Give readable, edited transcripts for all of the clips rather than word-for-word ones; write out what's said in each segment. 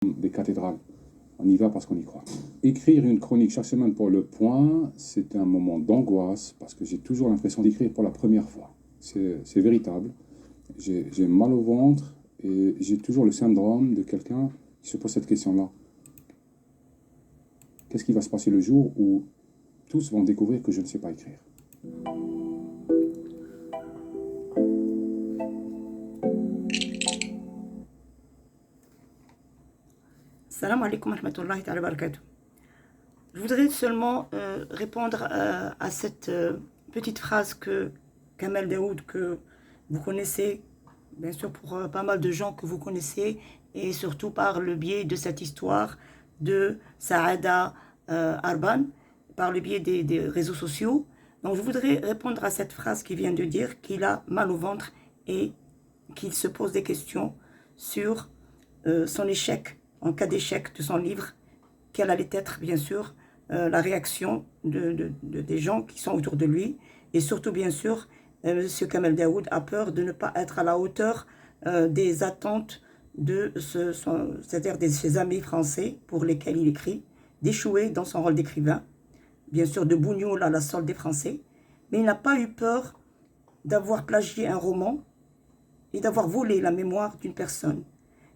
des cathédrales. On y va parce qu'on y croit. Écrire une chronique chaque semaine pour Le Point, c'est un moment d'angoisse parce que j'ai toujours l'impression d'écrire pour la première fois. C'est véritable. J'ai mal au ventre et j'ai toujours le syndrome de quelqu'un qui se pose cette question-là. Qu'est-ce qui va se passer le jour où tous vont découvrir que je ne sais pas écrire? Salam alaikum wa rahmatullahi wa barakatuh. Je voudrais seulement répondre à cette petite phrase que Kamel Daoud, que vous connaissez, bien sûr pour pas mal de gens que vous connaissez, et surtout par le biais de cette histoire de Saada Arban, par le biais des réseaux sociaux. Donc je voudrais répondre à cette phrase qui vient de dire qu'il a mal au ventre et qu'il se pose des questions sur son échec, en cas d'échec de son livre, quelle allait être bien sûr la réaction des gens qui sont autour de lui, et surtout bien sûr M. Kamel Daoud a peur de ne pas être à la hauteur des attentes de c'est-à-dire de ses amis français pour lesquels il écrit, d'échouer dans son rôle d'écrivain, bien sûr de bougnoul à la solde des Français, mais il n'a pas eu peur d'avoir plagié un roman et d'avoir volé la mémoire d'une personne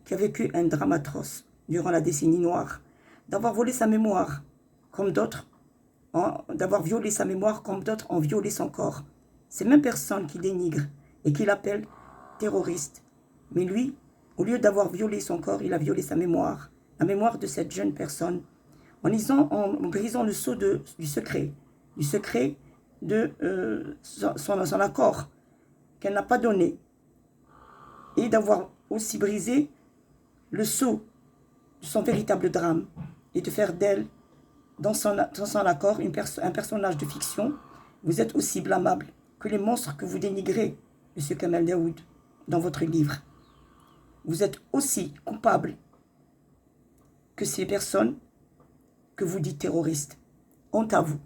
qui a vécu un drame atroce durant la décennie noire, d'avoir volé sa mémoire comme d'autres, d'avoir violé sa mémoire comme d'autres ont violé son corps. Ces mêmes personnes qui dénigrent et qui l'appellent terroriste. Mais lui, au lieu d'avoir violé son corps, il a violé sa mémoire, la mémoire de cette jeune personne, en brisant le sceau du secret de son accord qu'elle n'a pas donné, et d'avoir aussi brisé le sceau de son véritable drame et de faire d'elle, dans son accord, un personnage de fiction. Vous êtes aussi blâmable que les monstres que vous dénigrez, M. Kamel Daoud, dans votre livre. Vous êtes aussi coupable que ces personnes que vous dites terroristes. Honte à vous.